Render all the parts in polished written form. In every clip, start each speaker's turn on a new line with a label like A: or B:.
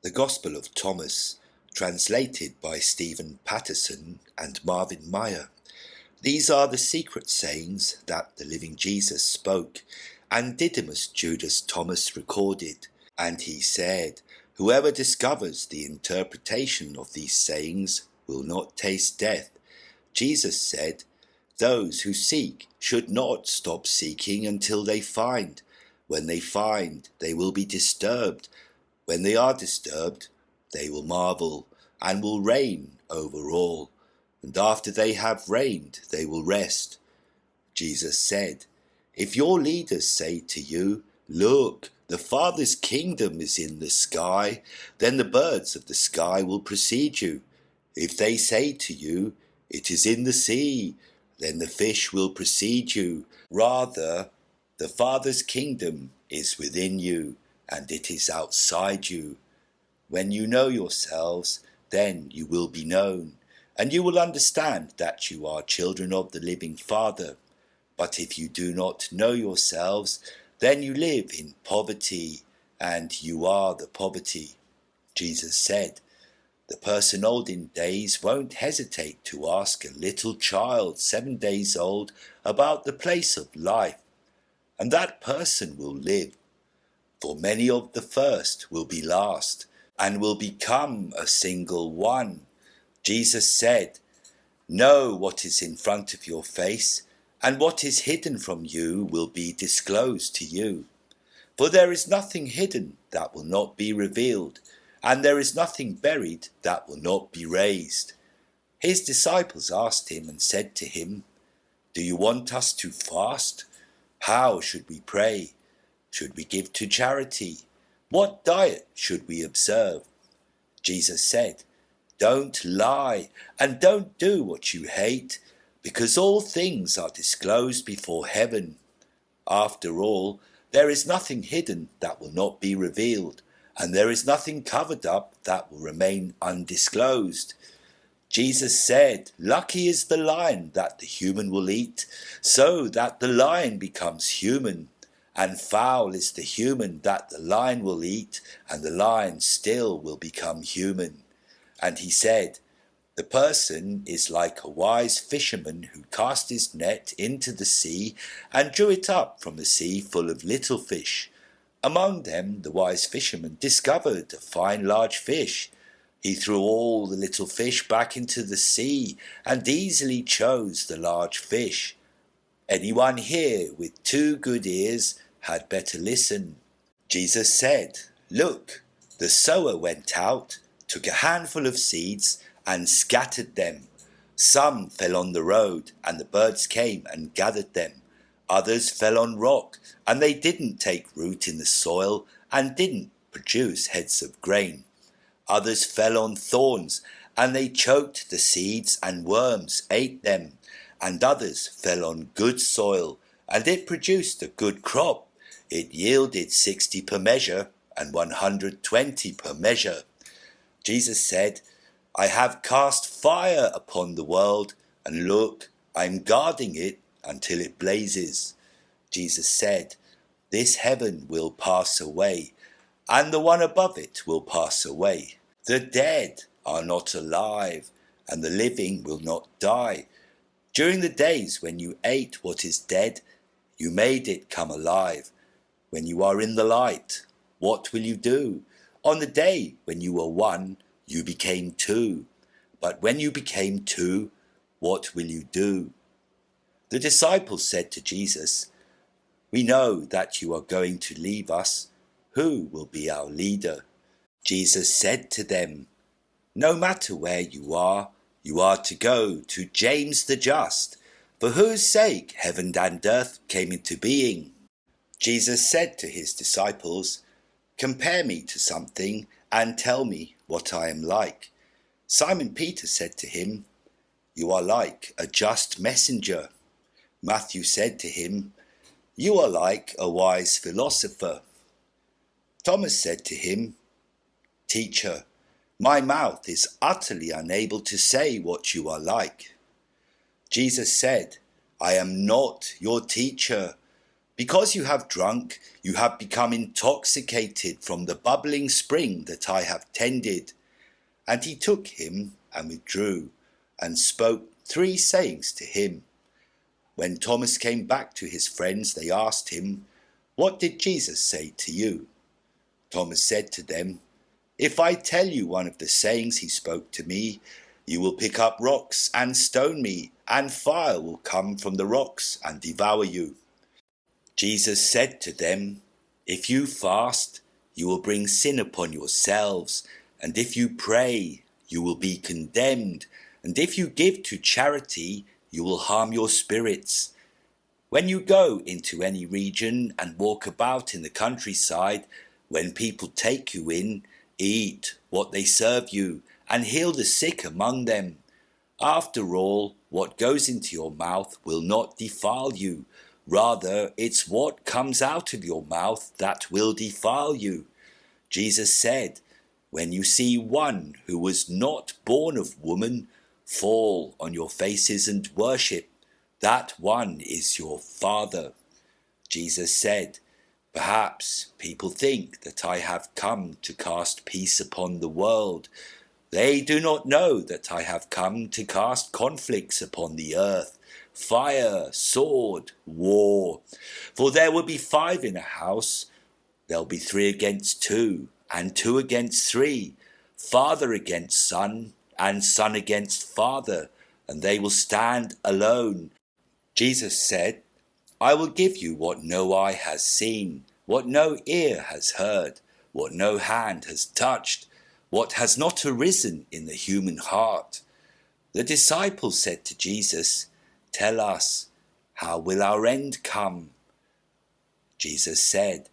A: The Gospel of Thomas, translated by Stephen Patterson and Marvin Meyer. These are the secret sayings that the living Jesus spoke, and Didymus Judas Thomas recorded. And he said, "Whoever discovers the interpretation of these sayings will not taste death." Jesus said, "Those who seek should not stop seeking until they find. When they find, they will be disturbed. When they are disturbed, they will marvel and will reign over all. And after they have reigned, they will rest." Jesus said, "If your leaders say to you, 'Look, the Father's kingdom is in the sky,' then the birds of the sky will precede you. If they say to you, 'It is in the sea,' then the fish will precede you. Rather, the Father's kingdom is within you, and it is outside you. When you know yourselves, then you will be known, and you will understand that you are children of the living Father. But if you do not know yourselves, then you live in poverty, and you are the poverty." Jesus said, "The person old in days won't hesitate to ask a little child 7 days old about the place of life, and that person will live. For many of the first will be last, and will become a single one." Jesus said, "Know what is in front of your face, and what is hidden from you will be disclosed to you. For there is nothing hidden that will not be revealed, and there is nothing buried that will not be raised." His disciples asked him and said to him, "Do you want us to fast? How should we pray? Should we give to charity? What diet should we observe?" Jesus said, "Don't lie, and don't do what you hate, because all things are disclosed before heaven. After all, there is nothing hidden that will not be revealed, and there is nothing covered up that will remain undisclosed." Jesus said, "Lucky is the lion that the human will eat, so that the lion becomes human. And foul is the human that the lion will eat, and the lion still will become human." And he said, "The person is like a wise fisherman who cast his net into the sea and drew it up from the sea full of little fish. Among them the wise fisherman discovered a fine large fish. He threw all the little fish back into the sea and easily chose the large fish. Anyone here with 2 good ears had better listen." Jesus said, "Look, the sower went out, took a handful of seeds, and scattered them. Some fell on the road, and the birds came and gathered them. Others fell on rock, and they didn't take root in the soil, and didn't produce heads of grain. Others fell on thorns, and they choked the seeds, and worms ate them. And others fell on good soil, and it produced a good crop. It yielded 60 per measure, and 120 per measure." Jesus said, "I have cast fire upon the world, and look, I am guarding it until it blazes." Jesus said, "This heaven will pass away, and the one above it will pass away. The dead are not alive, and the living will not die. During the days when you ate what is dead, you made it come alive. When you are in the light, what will you do? On the day when you were 1, you became 2. But when you became 2, what will you do?" The disciples said to Jesus, "We know that you are going to leave us. Who will be our leader?" Jesus said to them, "No matter where you are to go to James the Just, for whose sake heaven and earth came into being." Jesus said to his disciples, "Compare me to something and tell me what I am like." Simon Peter said to him, "You are like a just messenger." Matthew said to him, "You are like a wise philosopher." Thomas said to him, "Teacher, my mouth is utterly unable to say what you are like." Jesus said, "I am not your teacher, Because you have drunk, you have become intoxicated from the bubbling spring that I have tended. And he took him and withdrew, and spoke 3 sayings to him. When Thomas came back to his friends, they asked him, "What did Jesus say to you?" Thomas said to them, "If I tell you one of the sayings he spoke to me, you will pick up rocks and stone me, and fire will come from the rocks and devour you." Jesus said to them, "If you fast, you will bring sin upon yourselves, and if you pray, you will be condemned, and if you give to charity, you will harm your spirits. When you go into any region and walk about in the countryside, when people take you in, eat what they serve you, and heal the sick among them. After all, what goes into your mouth will not defile you. Rather, it's what comes out of your mouth that will defile you." Jesus said, "When you see one who was not born of woman fall on your faces and worship, that one is your Father." Jesus said, "Perhaps people think that I have come to cast peace upon the world. They do not know that I have come to cast conflicts upon the earth, fire, sword, war. For there will be 5 in a house, there'll be 3 against 2, and 2 against 3, father against son, and son against father, and they will stand alone." Jesus said, "I will give you what no eye has seen, what no ear has heard, what no hand has touched, what has not arisen in the human heart." The disciples said to Jesus, "Tell us, how will our end come?" Jesus said,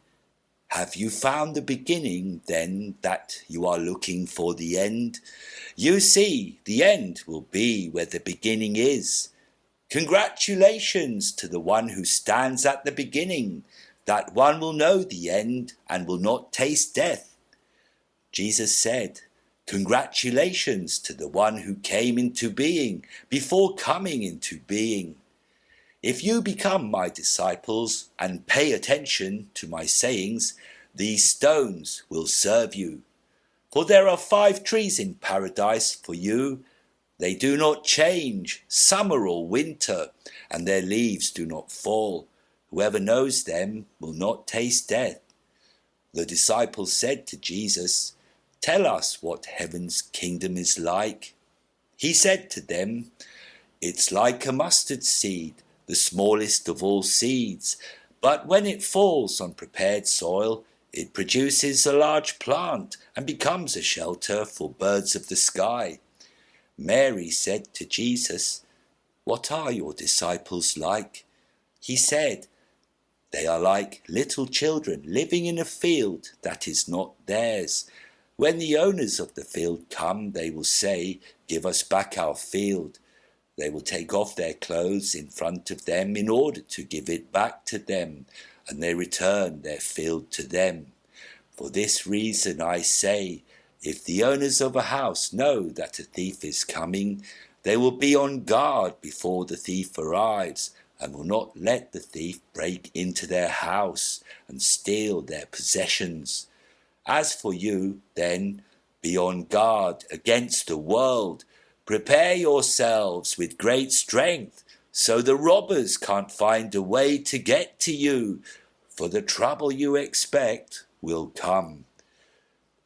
A: "Have you found the beginning then that you are looking for the end? You see, the end will be where the beginning is. Congratulations to the one who stands at the beginning. That one will know the end and will not taste death." Jesus said, "Congratulations to the one who came into being before coming into being. If you become my disciples and pay attention to my sayings, these stones will serve you. For there are 5 trees in paradise for you. They do not change, summer or winter, and their leaves do not fall. Whoever knows them will not taste death." The disciples said to Jesus, "Tell us what heaven's kingdom is like." He said to them, "It's like a mustard seed, the smallest of all seeds, but when it falls on prepared soil, it produces a large plant and becomes a shelter for birds of the sky." Mary said to Jesus, "What are your disciples like?" He said, "They are like little children living in a field that is not theirs. When the owners of the field come, they will say, 'Give us back our field.' They will take off their clothes in front of them in order to give it back to them, and they return their field to them. For this reason I say, if the owners of a house know that a thief is coming, they will be on guard before the thief arrives, and will not let the thief break into their house and steal their possessions. As for you, then, be on guard against the world. Prepare yourselves with great strength, so the robbers can't find a way to get to you, for the trouble you expect will come.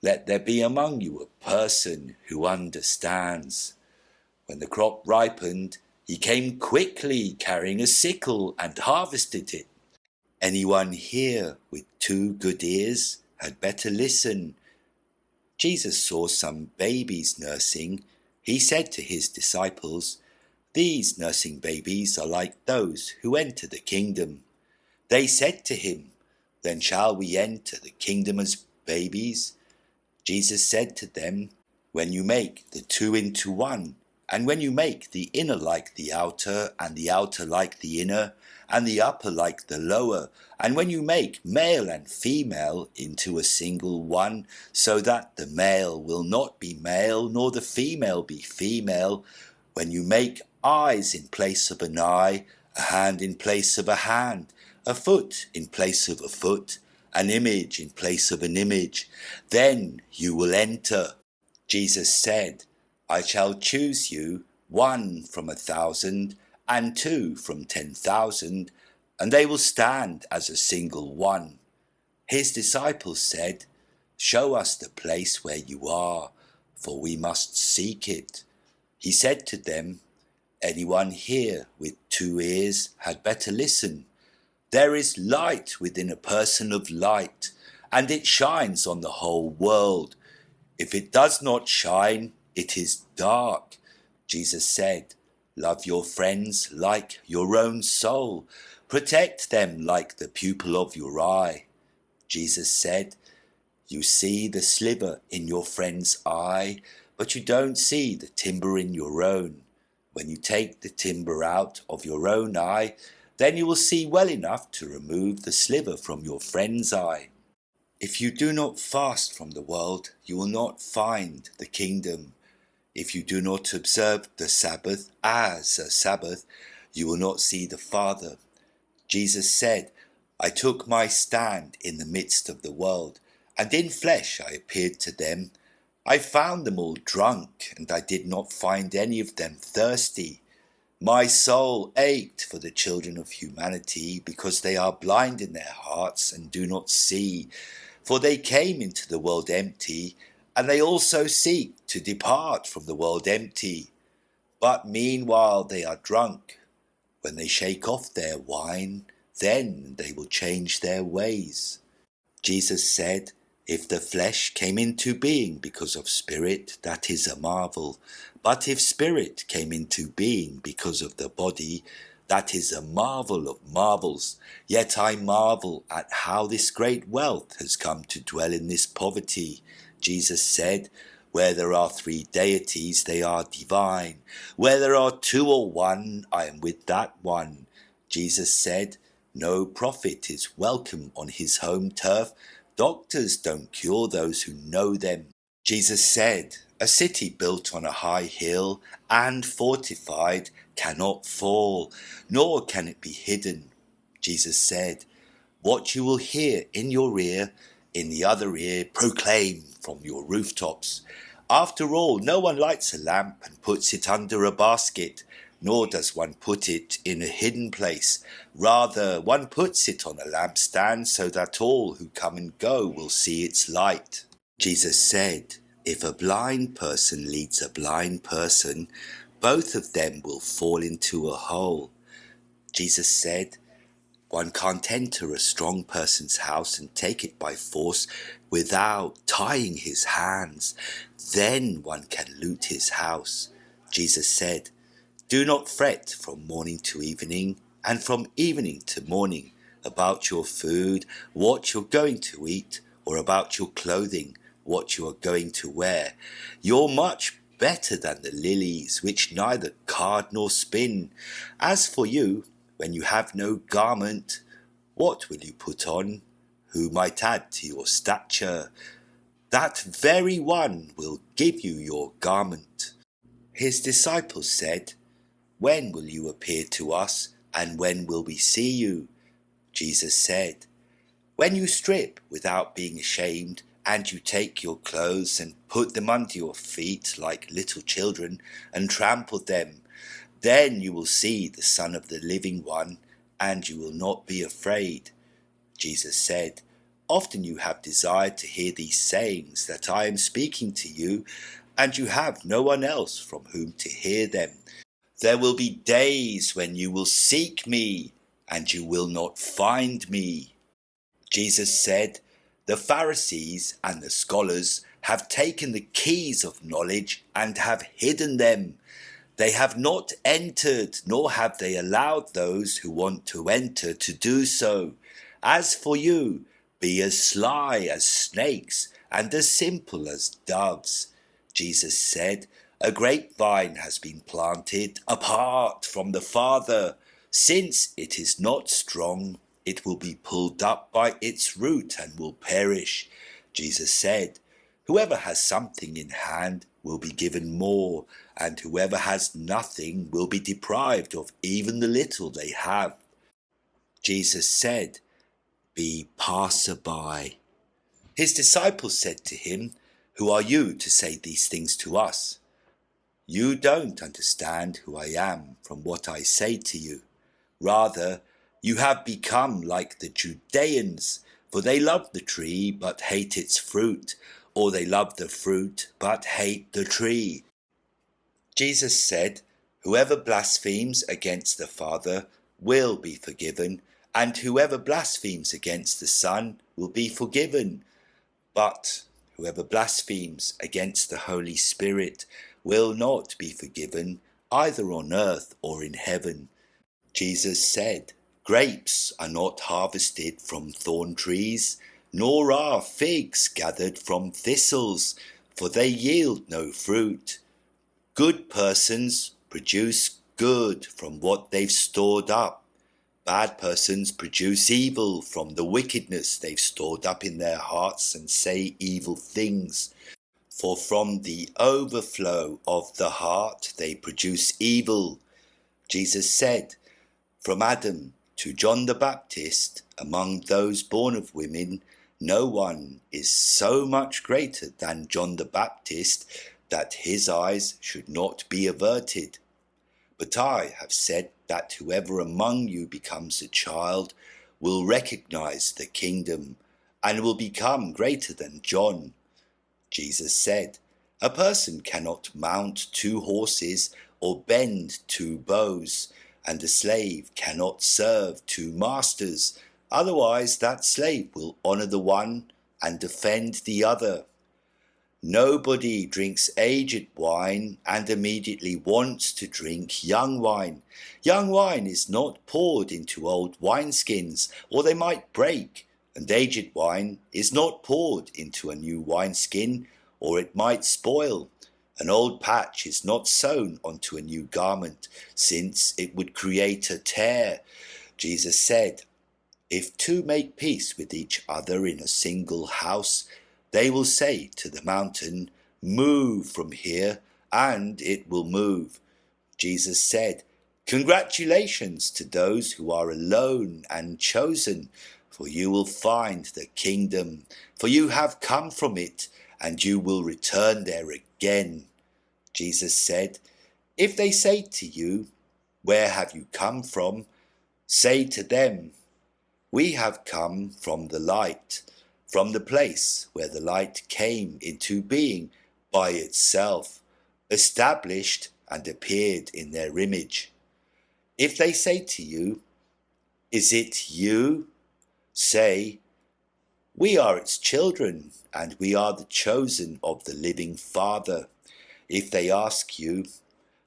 A: Let there be among you a person who understands." When the crop ripened, he came quickly carrying a sickle and harvested it. Anyone here with 2 good ears had better listen. Jesus saw some babies nursing. He said to his disciples, "These nursing babies are like those who enter the kingdom." They said to him, "Then shall we enter the kingdom as babies?" Jesus said to them, "When you make the 2 into 1, and when you make the inner like the outer, and the outer like the inner, and the upper like the lower, and when you make male and female into a single one, so that the male will not be male, nor the female be female, when you make eyes in place of an eye, a hand in place of a hand, a foot in place of a foot, an image in place of an image. Then you will enter. Jesus said, I shall choose you 1 from 1,000 and 2 from 10,000, and they will stand as a single one. His disciples said, Show us the place where you are, for we must seek it. He said to them, Anyone here with 2 ears had better listen. There is light within a person of light, and it shines on the whole world. If it does not shine, it is dark. Jesus said, Love your friends like your own soul. Protect them like the pupil of your eye. Jesus said, You see the sliver in your friend's eye, but you don't see the timber in your own. When you take the timber out of your own eye, then you will see well enough to remove the sliver from your friend's eye. If you do not fast from the world, you will not find the kingdom. If you do not observe the Sabbath as a Sabbath, you will not see the Father. Jesus said, I took my stand in the midst of the world, and in flesh I appeared to them. I found them all drunk, and I did not find any of them thirsty. My soul ached for the children of humanity, because they are blind in their hearts and do not see. For they came into the world empty, and they also seek to depart from the world empty. But meanwhile they are drunk. When they shake off their wine, then they will change their ways. Jesus said, If the flesh came into being because of spirit, that is a marvel. But if spirit came into being because of the body, that is a marvel of marvels. Yet I marvel at how this great wealth has come to dwell in this poverty. Jesus said, Where there are 3 deities, they are divine. Where there are 2 or 1, I am with that one. Jesus said, No prophet is welcome on his home turf. Doctors don't cure those who know them. Jesus said, A city built on a high hill and fortified cannot fall, nor can it be hidden. Jesus said, What you will hear in your ear, in the other ear proclaim from your rooftops. After all, no one lights a lamp and puts it under a basket, nor does one put it in a hidden place. Rather, one puts it on a lampstand so that all who come and go will see its light. Jesus said, If a blind person leads a blind person, both of them will fall into a hole. Jesus said, One can't enter a strong person's house and take it by force without tying his hands. Then one can loot his house. Jesus said, Do not fret from morning to evening and from evening to morning about your food, what you're going to eat, or about your clothing, what you are going to wear. You're much better than the lilies, which neither card nor spin. As for you, when you have no garment, what will you put on? Who might add to your stature? That very one will give you your garment. His disciples said, When will you appear to us, and when will we see you? Jesus said, When you strip without being ashamed, and you take your clothes and put them under your feet like little children and trample them, then you will see the Son of the Living One, and you will not be afraid. Jesus said, Often you have desired to hear these sayings that I am speaking to you, and you have no one else from whom to hear them. There will be days when you will seek me, and you will not find me. Jesus said, The Pharisees and the scholars have taken the keys of knowledge and have hidden them. They have not entered, nor have they allowed those who want to enter to do so. As for you, be as sly as snakes and as simple as doves. Jesus said, A grapevine has been planted apart from the Father. Since it is not strong, it will be pulled up by its root and will perish. Jesus said, Whoever has something in hand will be given more, and whoever has nothing will be deprived of even the little they have. Jesus said, "Be passerby." His disciples said to him, "Who are you to say these things to us? You don't understand who I am from what I say to you. Rather, you have become like the Judeans, for they love the tree but hate its fruit, or they love the fruit but hate the tree." Jesus said, "Whoever blasphemes against the Father will be forgiven, and whoever blasphemes against the Son will be forgiven. But whoever blasphemes against the Holy Spirit will not be forgiven, either on earth or in heaven." Jesus said, "Grapes are not harvested from thorn trees, nor are figs gathered from thistles, for they yield no fruit. Good persons produce good from what they've stored up. Bad persons produce evil from the wickedness they've stored up in their hearts and say evil things. For from the overflow of the heart they produce evil." Jesus said, "From Adam to John the Baptist, among those born of women, no one is so much greater than John the Baptist that his eyes should not be averted. But I have said that whoever among you becomes a child will recognize the kingdom and will become greater than John." Jesus said, "A person cannot mount 2 horses or bend 2 bows, and a slave cannot serve 2 masters. Otherwise that slave will honor the one and offend the other. Nobody drinks aged wine and immediately wants to drink young wine. Young wine is not poured into old wineskins, or they might break, and aged wine is not poured into a new wineskin, or it might spoil. An old patch is not sewn onto a new garment, since it would create a tear." Jesus said, "If 2 make peace with each other in a single house, they will say to the mountain, 'Move from here,' and it will move." Jesus said, "Congratulations to those who are alone and chosen, for you will find the kingdom, for you have come from it, and you will return there again." Jesus said, "If they say to you, 'Where have you come from?' say to them, 'We have come from the light, from the place where the light came into being by itself, established and appeared in their image.' If they say to you, 'Is it you?' say, 'We are its children, and we are the chosen of the living Father.' If they ask you,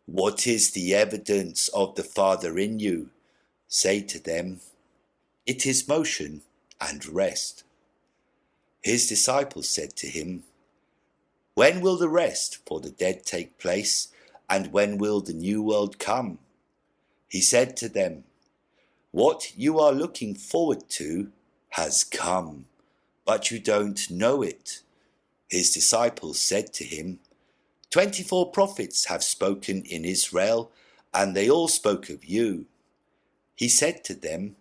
A: 'What is the evidence of the Father in you?' say to them, 'It is motion and rest.'" His disciples said to him, "When will the rest for the dead take place, and when will the new world come?" He said to them, "What you are looking forward to has come, but you don't know it." His disciples said to him, 24 prophets have spoken in Israel, and they all spoke of you." He said to them,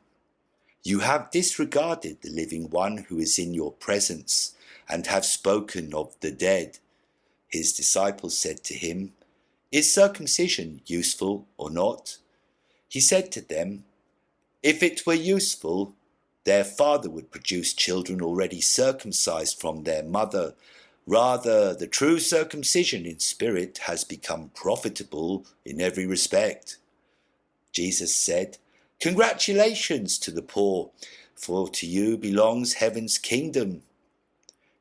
A: "You have disregarded the living one who is in your presence, and have spoken of the dead." His disciples said to him, "Is circumcision useful or not?" He said to them, "If it were useful, their father would produce children already circumcised from their mother. Rather, the true circumcision in spirit has become profitable in every respect." Jesus said, "Congratulations to the poor, for to you belongs heaven's kingdom."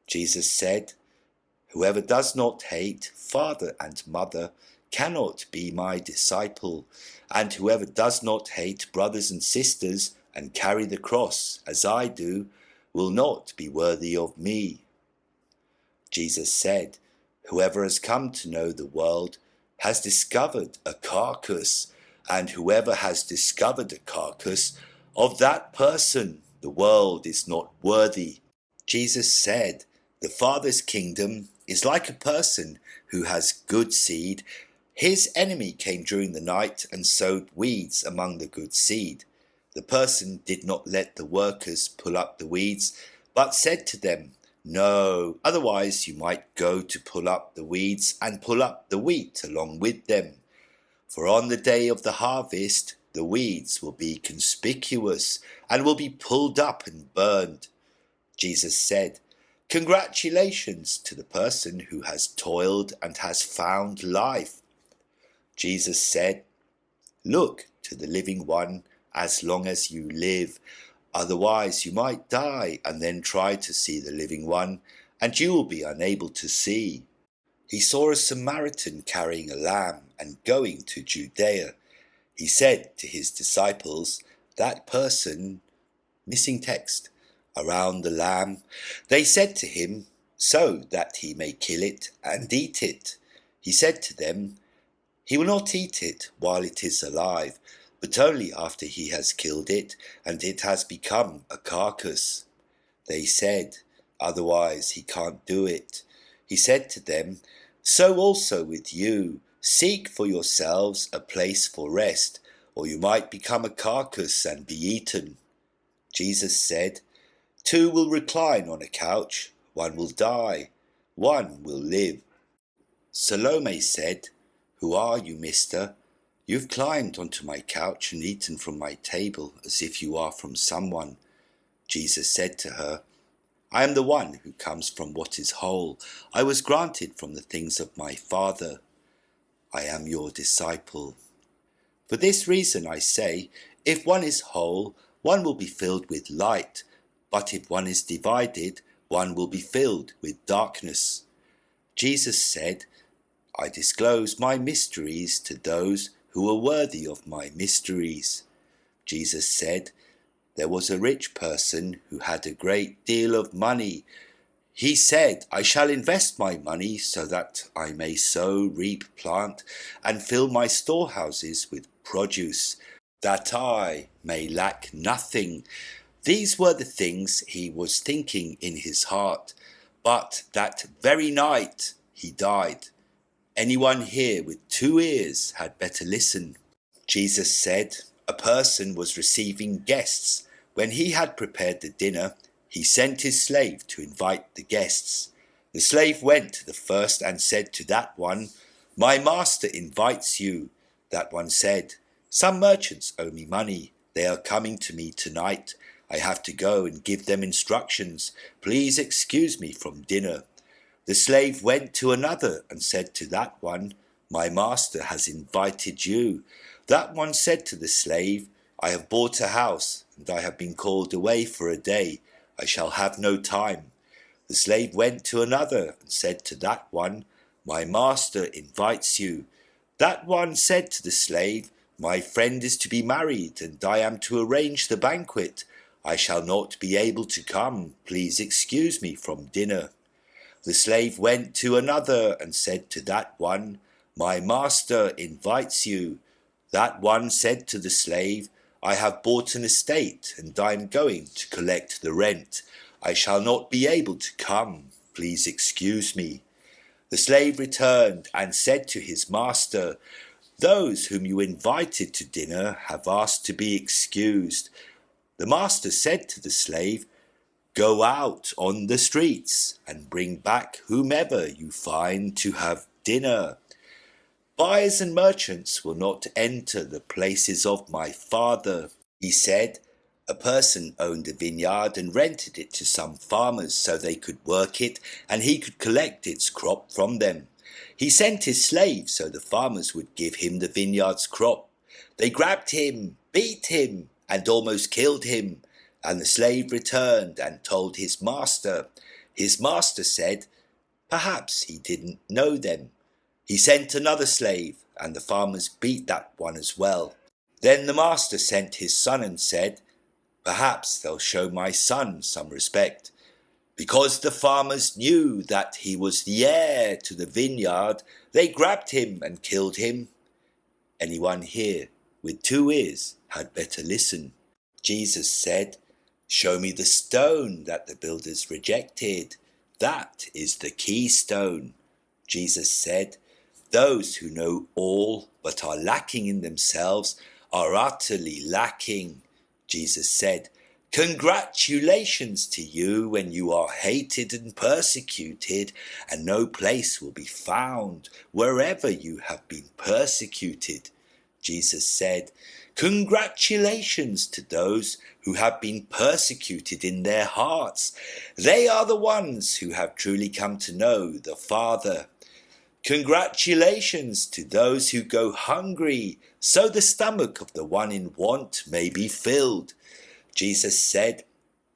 A: Jesus said, "Whoever does not hate father and mother cannot be my disciple, and whoever does not hate brothers and sisters and carry the cross as I do will not be worthy of me." Jesus said, "Whoever has come to know the world has discovered a carcass, and whoever has discovered a carcass, of that person the world is not worthy." Jesus said, "The Father's kingdom is like a person who has good seed. His enemy came during the night and sowed weeds among the good seed. The person did not let the workers pull up the weeds, but said to them, "No, otherwise you might go to pull up the weeds and pull up the wheat along with them. For on the day of the harvest, the weeds will be conspicuous and will be pulled up and burned." Jesus said, "Congratulations to the person who has toiled and has found life." Jesus said, "Look to the living one as long as you live. Otherwise you might die and then try to see the living one, and you will be unable to see." He saw a Samaritan carrying a lamb and going to Judea. He said to his disciples, "That person," missing text, "around the lamb." They said to him, "So that he may kill it and eat it." He said to them, "He will not eat it while it is alive, but only after he has killed it and it has become a carcass." They said, "Otherwise he can't do it." He said to them, "So also with you, seek for yourselves a place for rest, or you might become a carcass and be eaten." Jesus said, "Two will recline on a couch, one will die, one will live." Salome said, "Who are you, mister? You've climbed onto my couch and eaten from my table as if you are from someone." Jesus said to her, "I am the one who comes from what is whole. I was granted from the things of my Father. I am your disciple. For this reason I say, if one is whole, one will be filled with light, but if one is divided, one will be filled with darkness." Jesus said, "I disclose my mysteries to those who are worthy of my mysteries." Jesus said, "There was a rich person who had a great deal of money. He said, 'I shall invest my money so that I may sow, reap, plant, and fill my storehouses with produce, that I may lack nothing.' These were the things he was thinking in his heart. But that very night he died. Anyone here with 2 ears had better listen." Jesus said, "A person was receiving guests. When he had prepared the dinner, he sent his slave to invite the guests. The slave went to the first and said to that one, 'My master invites you.' That one said, 'Some merchants owe me money. They are coming to me tonight. I have to go and give them instructions. Please excuse me from dinner.' The slave went to another and said to that one, 'My master has invited you.' That one said to the slave, 'I have bought a house, and I have been called away for a day. I shall have no time.' The slave went to another and said to that one, 'My master invites you.' That one said to the slave, 'My friend is to be married, and I am to arrange the banquet. I shall not be able to come. Please excuse me from dinner.' The slave went to another and said to that one, 'My master invites you.' That one said to the slave, 'I have bought an estate, and I am going to collect the rent. I shall not be able to come. Please excuse me.' The slave returned and said to his master, 'Those whom you invited to dinner have asked to be excused.' The master said to the slave, 'Go out on the streets and bring back whomever you find to have dinner. Buyers and merchants will not enter the places of my Father.'" He said, "A person owned a vineyard and rented it to some farmers so they could work it and he could collect its crop from them. He sent his slave so the farmers would give him the vineyard's crop. They grabbed him, beat him, and almost killed him. And the slave returned and told his master. His master said, 'Perhaps he didn't know them.' He sent another slave, and the farmers beat that one as well. Then the master sent his son and said, 'Perhaps they'll show my son some respect.' Because the farmers knew that he was the heir to the vineyard, they grabbed him and killed him. Anyone here with 2 ears had better listen." Jesus said, "Show me the stone that the builders rejected. That is the keystone." Jesus said, "Those who know all but are lacking in themselves are utterly lacking." Jesus said, "Congratulations to you when you are hated and persecuted, and no place will be found wherever you have been persecuted." Jesus said, "Congratulations to those who have been persecuted in their hearts. They are the ones who have truly come to know the Father. Congratulations to those who go hungry, so the stomach of the one in want may be filled." Jesus said,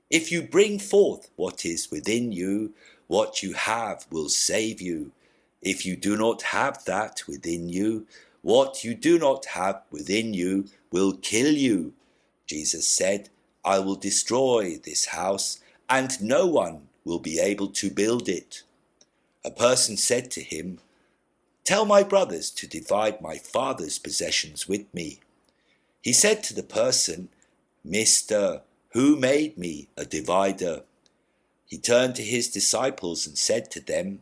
A: "If you bring forth what is within you, what you have will save you. If you do not have that within you, what you do not have within you will kill you." Jesus said, "I will destroy this house, and no one will be able to build it." A person said to him, "Tell my brothers to divide my father's possessions with me." He said to the person, "Mister, who made me a divider?" He turned to his disciples and said to them,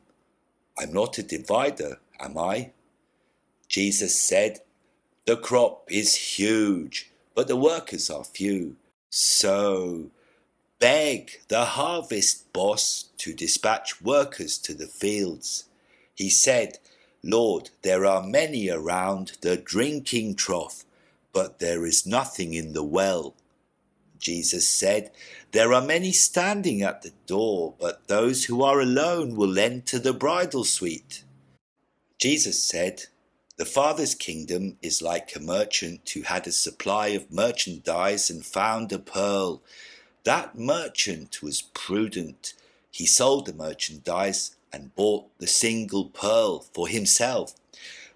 A: "I'm not a divider, am I?" Jesus said, "The crop is huge, but the workers are few. So beg the harvest boss to dispatch workers to the fields." He said, "Lord, there are many around the drinking trough, but there is nothing in the well." Jesus said, "There are many standing at the door, but those who are alone will enter the bridal suite." Jesus said, "The Father's kingdom is like a merchant who had a supply of merchandise and found a pearl. That merchant was prudent. He sold the merchandise and bought the single pearl for himself.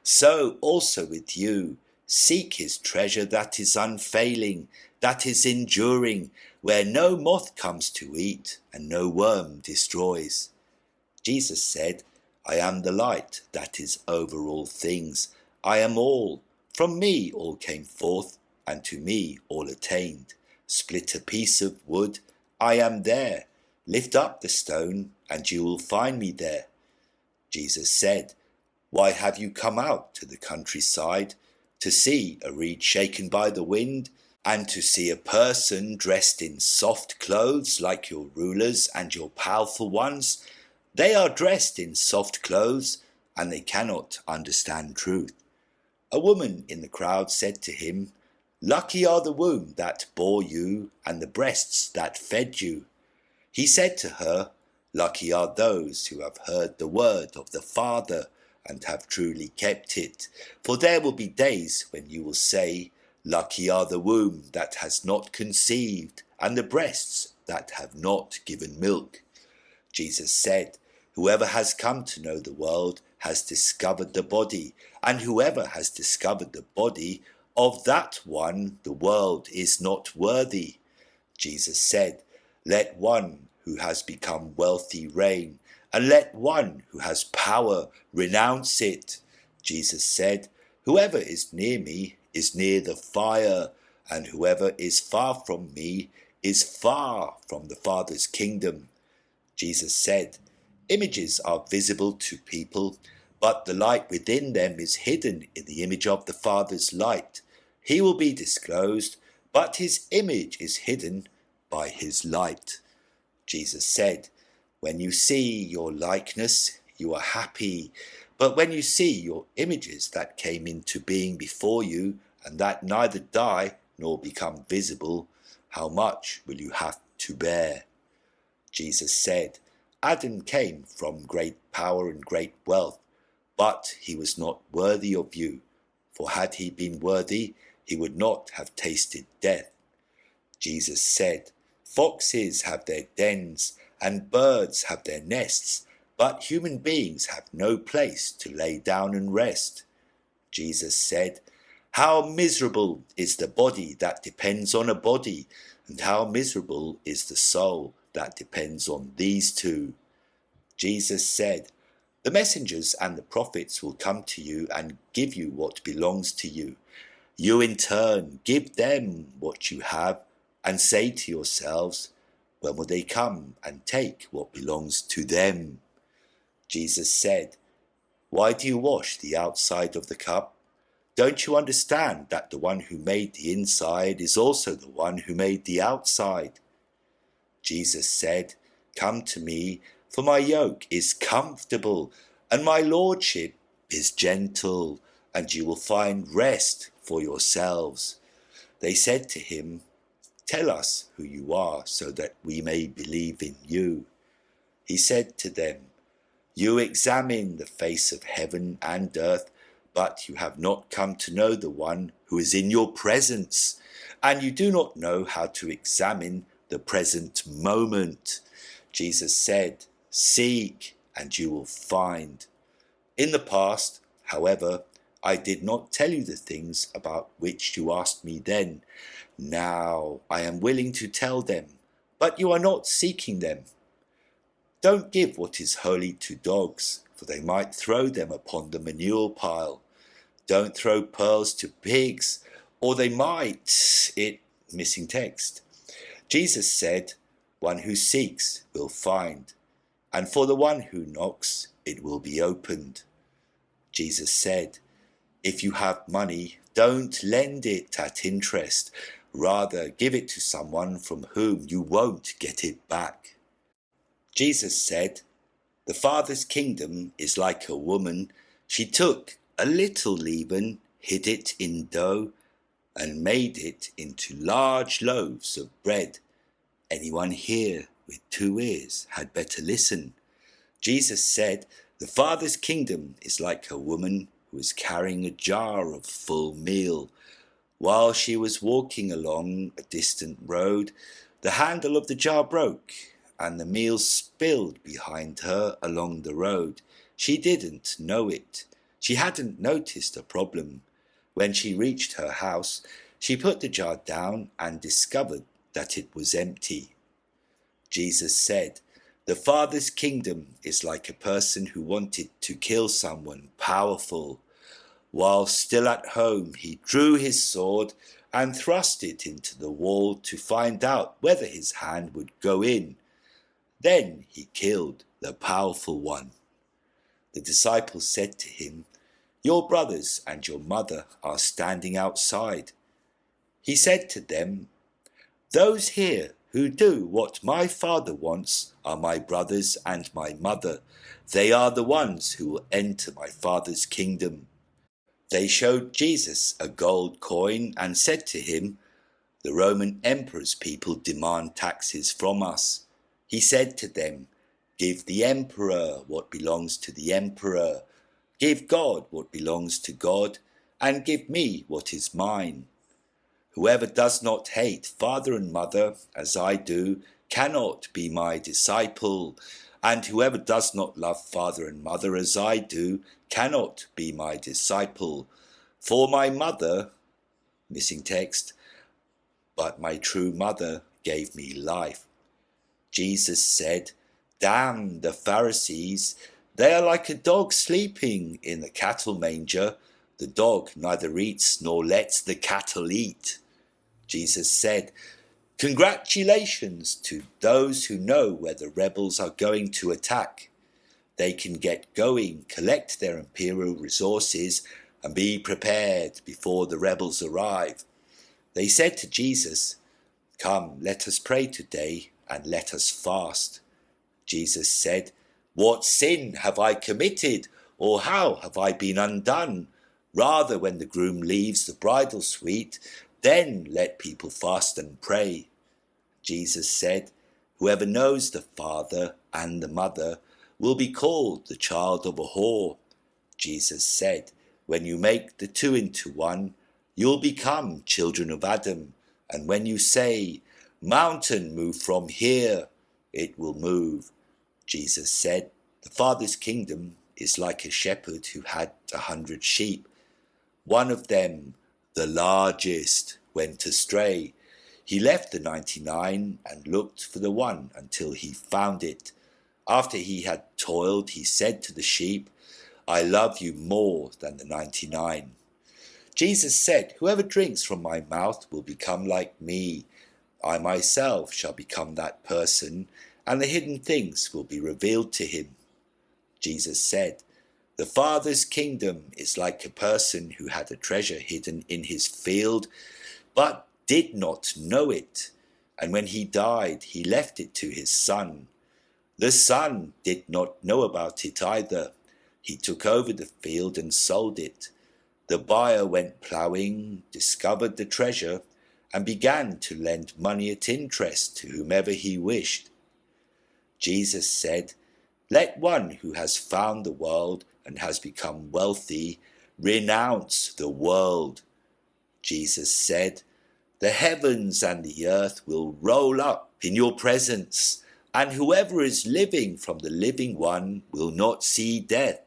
A: So also with you, seek his treasure that is unfailing, that is enduring, where no moth comes to eat and no worm destroys." Jesus said, "I am the light that is over all things. I am all. From me all came forth, and to me all attained. Split a piece of wood, I am there. Lift up the stone, and you will find me there." Jesus said, "Why have you come out to the countryside? To see a reed shaken by the wind, and to see a person dressed in soft clothes like your rulers and your powerful ones? They are dressed in soft clothes, and they cannot understand truth." A woman in the crowd said to him, "Lucky are the womb that bore you and the breasts that fed you." He said to her, "Lucky are those who have heard the word of the Father and have truly kept it. For there will be days when you will say, 'Lucky are the womb that has not conceived and the breasts that have not given milk.'" Jesus said, "Whoever has come to know the world has discovered the body, and whoever has discovered the body, of that one the world is not worthy." Jesus said, "Let one who has become wealthy reign, and let one who has power renounce it." Jesus said, "Whoever is near me is near the fire, and whoever is far from me is far from the Father's kingdom." Jesus said, "Images are visible to people, but the light within them is hidden in the image of the Father's light. He will be disclosed, but his image is hidden by his light." Jesus said, "When you see your likeness, you are happy. But when you see your images that came into being before you, and that neither die nor become visible, how much will you have to bear?" Jesus said, "Adam came from great power and great wealth, but he was not worthy of you. For had he been worthy, he would not have tasted death." Jesus said, "Foxes have their dens, and birds have their nests, but human beings have no place to lay down and rest." Jesus said, "How miserable is the body that depends on a body, and how miserable is the soul that depends on these two." Jesus said, "The messengers and the prophets will come to you and give you what belongs to you. You in turn give them what you have, and say to yourselves, 'When will they come and take what belongs to them?'" Jesus said, "Why do you wash the outside of the cup? Don't you understand that the one who made the inside is also the one who made the outside? Jesus said, Come to me, for my yoke is comfortable, and my lordship is gentle, and you will find rest for yourselves. They said to him, Tell us who you are, so that we may believe in you. He said to them, You examine the face of heaven and earth, but you have not come to know the one who is in your presence, and you do not know how to examine the present moment. Jesus said, Seek, and you will find. In the past, however, I did not tell you the things about which you asked me then. Now I am willing to tell them, but you are not seeking them. Don't give what is holy to dogs, for they might throw them upon the manure pile. Don't throw pearls to pigs, or they might. Missing text. Jesus said, One who seeks will find, and for the one who knocks it will be opened. Jesus said, If you have money, don't lend it at interest. Rather, give it to someone from whom you won't get it back. Jesus said, The Father's kingdom is like a woman. She took a little leaven, hid it in dough, and made it into large loaves of bread. Anyone here with 2 ears had better listen. Jesus said, The Father's kingdom is like a woman who was carrying a jar of full meal. While she was walking along a distant road, the handle of the jar broke, and the meal spilled behind her along the road. She didn't know it. She hadn't noticed a problem. When she reached her house, she put the jar down and discovered that it was empty. Jesus said, The Father's kingdom is like a person who wanted to kill someone powerful. While still at home, he drew his sword and thrust it into the wall to find out whether his hand would go in. Then he killed the powerful one. The disciples said to him, Your brothers and your mother are standing outside. He said to them, Those here who do what my Father wants are my brothers and my mother. They are the ones who will enter my Father's kingdom. They showed Jesus a gold coin and said to him, The Roman emperor's people demand taxes from us. He said to them, Give the emperor what belongs to the emperor. Give God what belongs to God, and give me what is mine. Whoever does not hate father and mother, as I do, cannot be my disciple, and whoever does not love father and mother as I do, cannot be my disciple. For my mother, missing text, but my true mother gave me life. Jesus said, Damn the Pharisees, they are like a dog sleeping in the cattle manger. The dog neither eats nor lets the cattle eat. Jesus said, Congratulations to those who know where the rebels are going to attack. They can get going, collect their imperial resources, and be prepared before the rebels arrive. They said to Jesus, Come, let us pray today, and let us fast. Jesus said, What sin have I committed, or how have I been undone? Rather, when the groom leaves the bridal suite, then let people fast and pray. Jesus said, Whoever knows the father and the mother will be called the child of a whore. Jesus said, When you make the 2 into 1, you'll become children of Adam. And when you say, Mountain, move from here, it will move. Jesus said, The Father's kingdom is like a shepherd who had 100 sheep. One of them, the largest, went astray. He left the 99 and looked for the one until he found it. After he had toiled, he said to the sheep, I love you more than the 99. Jesus said, Whoever drinks from my mouth will become like me. I myself shall become that person, and the hidden things will be revealed to him. Jesus said, The Father's kingdom is like a person who had a treasure hidden in his field, but did not know it. And when he died, he left it to his son. The son did not know about it either. He took over the field and sold it. The buyer went ploughing, discovered the treasure, and began to lend money at interest to whomever he wished. Jesus said, "Let one who has found the world and has become wealthy renounce the world." Jesus said, "The heavens and the earth will roll up in your presence, and whoever is living from the living one will not see death."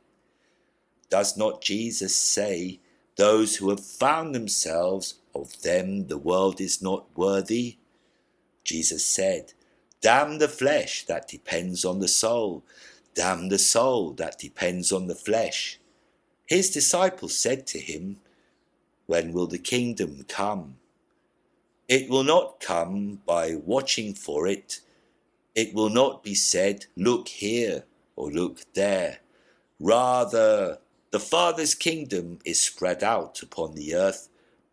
A: Does not Jesus say, "Those who have found themselves, of them the world is not worthy"? Jesus said, "Damn the flesh that depends on the soul. Damn the soul that depends on the flesh." His disciples said to him, "When will the kingdom come?" It will not come by watching for it. It will not be said, "Look here," or "Look there." Rather, the Father's kingdom is spread out upon the earth,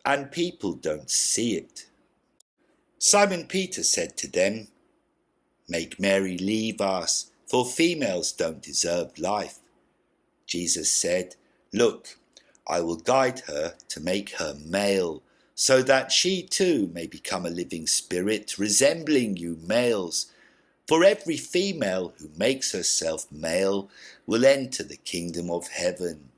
A: and people don't see it. Simon Peter said to them, "Make Mary leave us, for females don't deserve life." Jesus said, "Look, I will guide her to make her male, so that she too may become a living spirit resembling you males. For every female who makes herself male will enter the kingdom of heaven."